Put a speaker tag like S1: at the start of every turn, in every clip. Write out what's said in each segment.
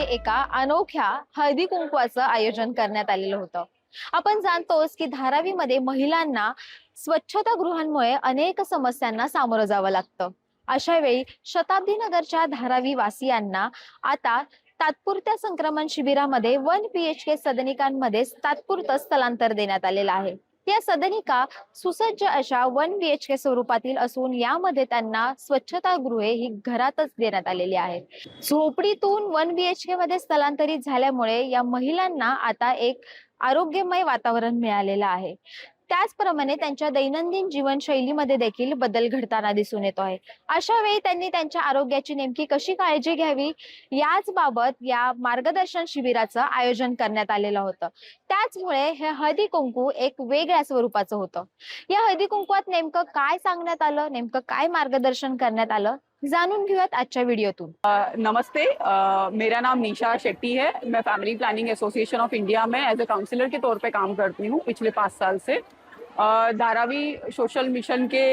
S1: एका अनोख्या हळदी कुंकवाचं आयोजन करण्यात आलेलं होतं. आपण जाणतोच की धारावीमध्ये महिलांना स्वच्छतागृहांमुळे अनेक समस्यांना सामोरं जावं लागतं. अशा वेळी शताब्दी नगरच्या धारावी वासियांना आता तात्पुरत्या संक्रमण शिबिरामध्ये 1 BHK सदनिकांमध्ये तात्पुरतं स्थलांतर देण्यात आलेलं आहे. या सदनिका सुसज्ज अशा 1 BHK स्वरूपातील असून यामध्ये त्यांना स्वच्छतागृहे ही घरातच देण्यात आलेली आहेत. झोपडीतून 1 BHK मध्ये स्थलांतरित झाल्यामुळे या महिलांना आता एक आरोग्यमय वातावरण मिळालेलं आहे. त्याचप्रमाणे त्यांच्या दैनंदिन जीवनशैलीमध्ये देखील बदल घडताना दिसून येतो आहे. अशा वेळी त्यांनी त्यांच्या आरोग्याची नेमकी कशी काळजी घ्यावी याच बाबत या मार्गदर्शन शिबिराचं आयोजन करण्यात आलेलं होतं. त्याचमुळे हे हळदी कुंकू एक वेगळ्या स्वरूपाचं होतं. या हळदी कुंकवात नेमकं काय सांगण्यात आलं, नेमकं काय मार्गदर्शन करण्यात आलं, जाणून घेऊयात आजच्या व्हिडिओतून.
S2: नमस्ते, मेरा नाम निशा शेट्टी है। मैं family planning association of India में एज ए काउंसलर के तौर पे काम करती हूँ पिछले 5 साल से। धारावी सोशल मिशन के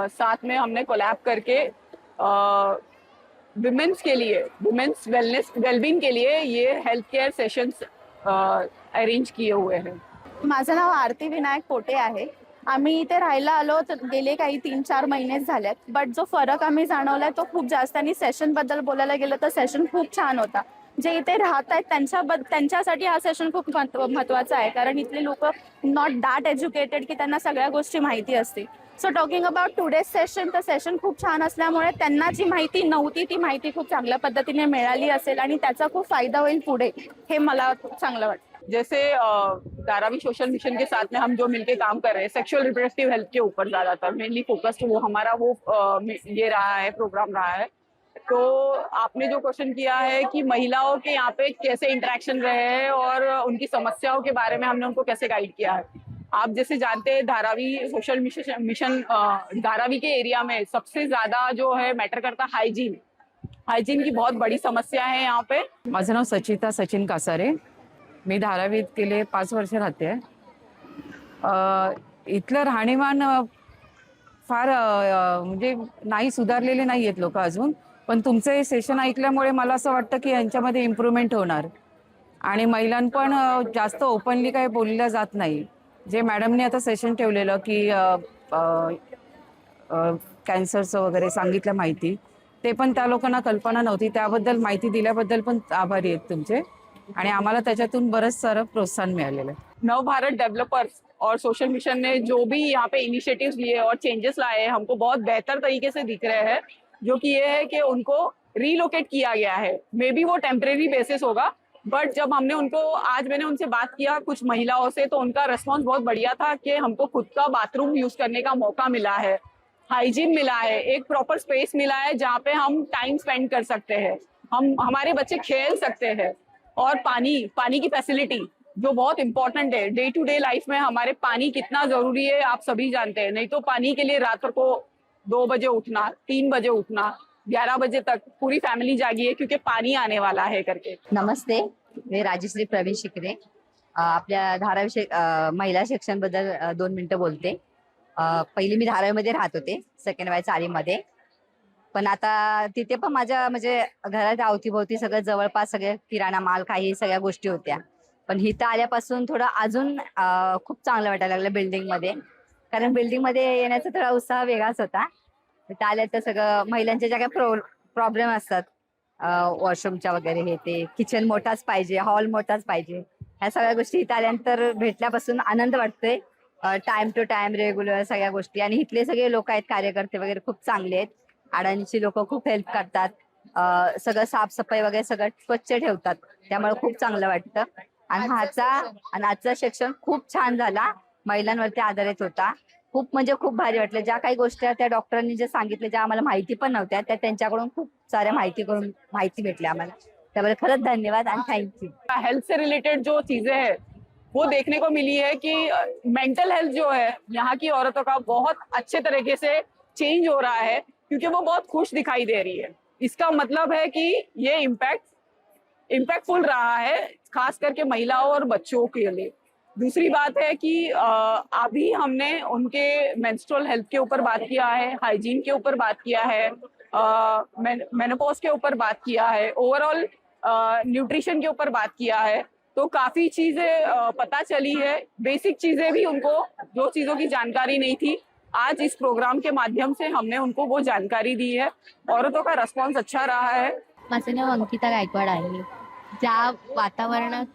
S2: साथ में हमने कोलैब करके विमेंस के लिए, विमेंस वेलनेस वेलबींग के लिए ये हेल्थ केयर सेशंस अरेंज किए हुए हैं।
S3: माझं नाव आरती विनायक पोटे आहे। आम्ही इथे राहायला आलो तर गेले काही 3-4 महिनेच झालेत, बट जो फरक आम्ही जाणवलाय तो खूप जास्त। आणि सेशन बद्दल बोलायला गेलं तर सेशन खूप छान होता। जे इथे राहत आहेत त्यांच्यासाठी हा सेशन खूप महत्त्वाचा आहे, कारण इथले लोक नॉट दॅट एज्युकेटेड की त्यांना सगळ्या गोष्टी माहिती असतील। So talking about today's session, तर सेशन खूप छान असल्यामुळे त्यांना जी माहिती नव्हती ती माहिती खूप चांगल्या पद्धतीने मिळाली असेल आणि त्याचा खूप फायदा होईल पुढे, हे मला चांगलं वाटतं।
S2: जैसे धारावी सोशल मिशन के साथ में हम जो मिलके काम कर रहे हैं सेक्सुअल रिप्रोडक्टिव हेल्थ के ऊपर ज्यादातर मेनली फोकस्ड वो हमारा ये रहा है, प्रोग्राम रहा है। तो आपने जो क्वेश्चन किया है कि महिलाओं के यहाँ पे कैसे इंटरेक्शन रहे हैं और उनकी समस्याओं के बारे में हमने उनको कैसे गाइड किया है। आप जैसे जानते हैं धारावी सोशल मिशन धारावी के एरिया में सबसे ज्यादा जो है मैटर करता हाइजीन। हाइजीन की बहुत बड़ी समस्या है यहाँ पे।
S4: माझं नाव सचिता सचिन कासारे। मी धारावीत गेले 5 वर्ष राहते। इथलं राहणीमान फार म्हणजे नाही सुधारलेले नाही आहेत लोक अजून, पण तुमचं हे सेशन ऐकल्यामुळे मला असं वाटतं की यांच्यामध्ये इम्प्रूव्हमेंट होणार आणि महिलां पण जास्त ओपनली काही बोलल्या जात नाही। जे मॅडमने आता सेशन ठेवलेलं की कॅन्सरचं वगैरे सांगितलं माहिती, ते पण त्या लोकांना कल्पना नव्हती। त्याबद्दल माहिती दिल्याबद्दल पण आभारी आहेत तुमचे आणि आम्हाला त्याच्यातून बरंच सारं प्रोत्साहन मिळालेलं आहे।
S2: नव भारत डेवलपर्स और सोशल मिशन ने जो भी यहाँ पे इनिशिएटिव्स लिए और चेंजेस लाए हैं हमको बहुत बेहतर तरीके से दिख रहे हैं, जो कि ये है कि उनको रीलोकेट किया गया है। मे बी वो टेम्परेरी बेसिस होगा, बट जब हमने उनको आज मैंने उनसे बात किया कुछ महिलाओं से, तो उनका रिस्पॉन्स बहुत बढ़िया था कि हमको खुद का बाथरूम यूज करने का मौका मिला है, हाइजीन मिला है, एक प्रॉपर स्पेस मिला है जहाँ पे हम टाइम स्पेंड कर सकते हैं, हमारे बच्चे खेल सकते हैं। और पानी की फैसिलिटी जो बहुत इंपॉर्टेंट है, डे टू डे लाइफ में हमारे पानी कितना जरूरी है आप सभी जानते हैं। नहीं तो पानी के लिए रात को 2 बजे उठना, 3 बजे उठना, 11 बजे तक पूरी फैमिली जागी है क्योंकि पानी आने वाला है करके।
S5: नमस्ते, मी राजश्री प्रवीण शिकरे। आपल्या धारावी महिला सेक्शन बद्दल 2 मिनिटं बोलते। पहिली मी धारावीमध्ये राहत होते, सेकंड वाय चाळीमध्ये, पण आता तिथे पण माझ्या म्हणजे घरात अवतीभोवती सगळं जवळपास सगळे किराणा माल काही सगळ्या गोष्टी होत्या। पण इथं आल्यापासून थोडं अजून खूप चांगलं वाटायला लागलं बिल्डिंग मध्ये, कारण बिल्डिंग मध्ये येण्याचा थोडा उत्साह वेगळाच होता। इथं आल्या तर सगळं महिलांच्या ज्या काही प्रॉब्लेम असतात, वॉशरूमच्या वगैरे, हे ते किचन मोठाच पाहिजे, हॉल मोठाच पाहिजे, ह्या सगळ्या गोष्टी इथं आल्यानंतर भेटल्यापासून आनंद वाटतोय। टाइम टू टाइम रेग्युलर सगळ्या गोष्टी, आणि इथले सगळे लोक आहेत कार्यकर्ते वगैरे खूप चांगले आहेत। अडाणीची लोक खूप हेल्प करतात, सगळं साफसफाई वगैरे सगळं स्वच्छ ठेवतात, त्यामुळे खूप चांगलं वाटतं। आणि आजचा सेक्शन खूप छान झाला, महिलांवरती आधारित होता। खूप म्हणजे खूप भारी वाटलं। ज्या काही गोष्टी त्या डॉक्टरांनी जे सांगितले, ज्या आम्हाला माहिती पण नव्हत्या, त्या त्यांच्याकडून खूप साऱ्या माहिती भेटली आम्हाला। त्यामुळे खरंच धन्यवाद आणि थँक्यू।
S2: हेल्थ से रिलेटेड जो चीजें हैं वो देखने को मिली है कि मेंटल हेल्थ जो है यहाँ की औरतों का बहुत अच्छे तरीके से चेंज हो रहा है, क्योंकि वो बहुत खुश दिखाई दे रही है। इसका मतलब है कि ये इम्पैक्टफुल रहा है, खास करके महिलाओं और बच्चों के लिए। दूसरी बात है कि अभी हमने उनके मेंस्ट्रुअल हेल्थ के ऊपर बात किया है, हाइजीन के ऊपर बात किया है, मेनोपॉज के ऊपर बात किया है। ओवरऑल न्यूट्रिशन के ऊपर बात किया है, तो काफी चीजें पता चली है। बेसिक चीजें भी उनको, जो चीजों की जानकारी नहीं थी, आज इस प्रोग्राम के माध्यम से हमने उनको वो जानकारी दी है। औरतों का रिस्पॉन्स अच्छा रहा है।
S6: माझं नाव अंकिता गायकवाड आहे. ज्या वातावरणात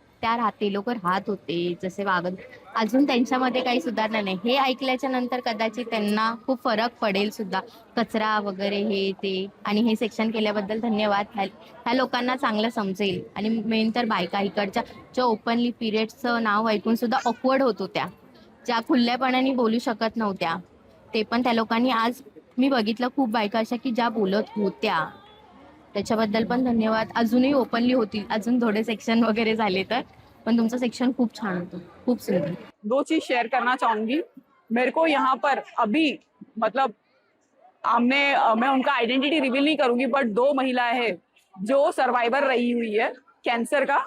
S6: ते लोक राहत होते, जसे वागत, अजून त्यांच्यामध्ये काही सुधारणा नाही. हे ऐकल्याच्या नंतर कदाचित त्यांना खूप फरक पडेल सुद्धा. कचरा वगैरे हे ते, आणि हे सेक्शन केल्याबद्दल धन्यवाद. ह्या लोकांना चांगलं समजेल. आणि मेन तर बायका इकडच्या ज्या ओपनली पिरियड्सचं नाव ऐकून सुद्धा ऑकवर्ड होत होत्या, ज्या खुल्लेपणाने बोलू शकत नव्हत्या, ते पण त्या लोकांनी आज मी बघितलं खूप बायका अशा की ज्या बोलत होत्या. त्याच्याबद्दल पण धन्यवाद. अजूनही ओपनली होतील, अजून थोडे सेक्शन वगैरे झाले तर, पण तुमचं सेक्शन खूप छान होतं, खूप सुंदर.
S2: 2 चीज शेयर करना चाहूंगी। मेरे को यहाँ पर अभी मतलब मैं उनका आइडेंटिटी रिवील नहीं करूंगी, बट 2 महिलाएं हैं जो सर्वाइवर रही हुई है कैंसर का।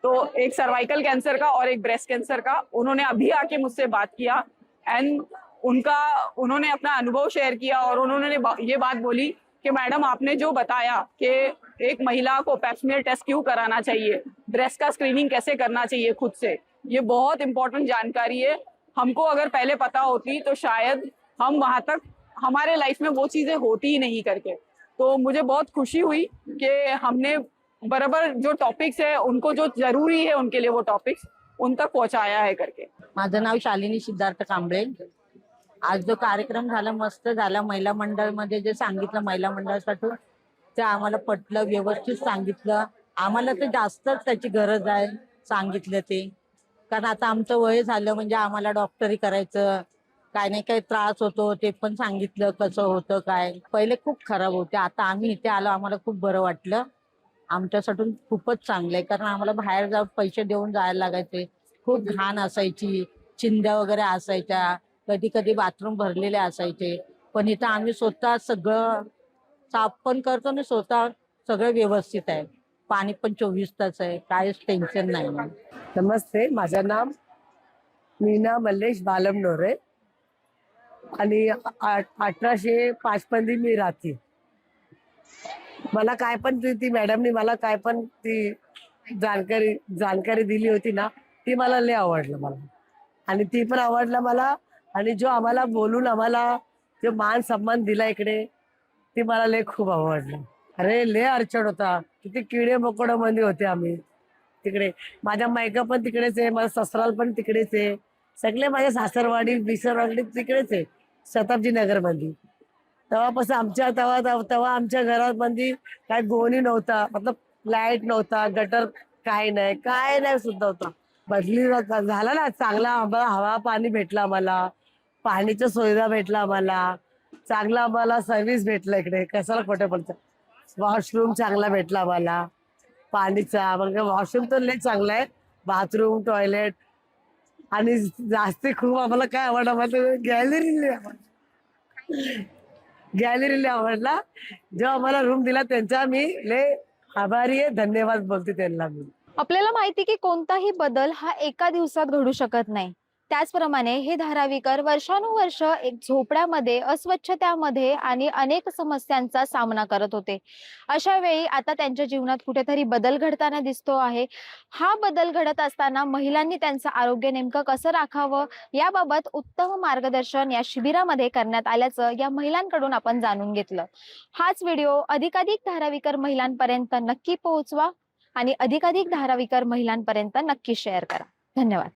S2: तो एक सर्वाइकल कैंसर का और एक ब्रेस्ट कैंसर का। उन्होंने अभी आके मुझसे बात किया एंड उन्होंने अपना अनुभव शेयर किया, और उन्होंने ये बात बोली कि मैडम, आपने जो बताया कि एक महिला को पैप्समियर टेस्ट क्यों कराना चाहिए, ब्रेस्ट का स्क्रीनिंग कैसे करना चाहिए खुद से, ये बहुत इंपॉर्टेंट जानकारी है। हमको अगर पहले पता होती तो शायद हम वहां तक, हमारे लाइफ में वो चीजें होती ही नहीं करके। तो मुझे बहुत खुशी हुई कि हमने बराबर जो टॉपिक्स है, उनको जो जरूरी है उनके लिए, वो टॉपिक्स उन तक पहुंचाया है करके।
S7: माझं नाव शालिनी सिद्धार्थ कांबळे. आज जो कार्यक्रम झाला मस्त झाला. महिला मंडळमध्ये जे सांगितलं महिला मंडळासाठी, ते आम्हाला पटलं, व्यवस्थित सांगितलं. आम्हाला तर जास्तच त्याची गरज आहे सांगितलं ते, कारण आता आमचं वय झालं, म्हणजे आम्हाला डॉक्टरी करायचं, काय नाही काही त्रास होतो, ते पण सांगितलं कसं होतं काय. पहिले खूप खराब होते, आता आम्ही इथे आलो, आम्हाला खूप बरं वाटलं. आमच्यासाठी खूपच चांगलं आहे, कारण आम्हाला बाहेर जाऊन पैसे देऊन जायला लागायचे, खूप घाण असायची, चिंध्या वगैरे असायच्या, कधी कधी बाथरूम भरलेले असायचे. पण इथं आम्ही स्वतः सगळं साफ पण करतो आणि स्वतः सगळं व्यवस्थित आहे. पाणी पण 24 तास आहे, काहीच टेन्शन नाही.
S8: नमस्ते, माझं नाम मीना मल्लेश बालमनोरे आणि 1805 मध्ये मी राहते. मला काय पण ती मॅडमनी मला काय पण ती जानकारी दिली होती ना, ती मला लय आवडलं मला, आणि ती पण आवडलं मला. आणि जो आम्हाला बोलून आम्हाला जो मान सन्मान दिला इकडे, ती मला लय खूप आवडलं. अरे लय अडचण होता, किती किडे मकोड मध्ये होते आम्ही तिकडे. माझ्या मायका पण तिकडेच आहे, माझा ससराल पण तिकडेच आहे, सगळे माझ्या सासरवाडी बिसरवाडी तिकडेच आहे, शताब्दी नगर मध्ये. तेव्हापासून तेव्हा आमच्या घरामध्ये काय गोणी नव्हता, मतलब लाईट नव्हता, गटर काय नाही सुद्धा होता. बदली झाला ना, चांगला आम्हाला हवा पाणी भेटला, आम्हाला पाणीच्या सुविधा भेटला, आम्हाला चांगला आम्हाला सर्व्हिस भेटला इकडे. कशाला खोटं पडतं, वॉशरूम चांगला भेटला आम्हाला, पाणीचा म्हणजे वॉशरूम तर लय चांगला आहे, बाथरूम टॉयलेट. आणि जास्ती खूप आम्हाला काय आवडलं, आम्हाला गॅलरीला आवडला. जो आम्हाला रूम दिला त्यांचा मी लय आभारी आहे, धन्यवाद बोलते त्यांना मी.
S1: आपल्याला माहिती की कोणताही बदल हा एका दिवसात घडू शकत नाही. त्याचप्रमाणे हे धारावीकर वर्षानुवर्ष एक झोपड्यामध्ये, अस्वच्छतेमध्ये आणि अनेक समस्यांचा सामना करत होते. अशा वेळी आता त्यांच्या जीवनात कुठेतरी बदल घडताना दिसतो आहे. हा बदल घडत असताना महिलांनी त्यांचं आरोग्य नेमकं कसं राखावं याबाबत उत्तम मार्गदर्शन या शिबिरामध्ये करण्यात आल्याचं या महिलांकडून आपण जाणून घेतलं. हाच व्हिडिओ अधिकाधिक धारावीकर महिलांपर्यंत नक्की पोहोचवा आणि अधिकाधिक धारावीकर महिलांपर्यंत नक्की शेअर करा. धन्यवाद.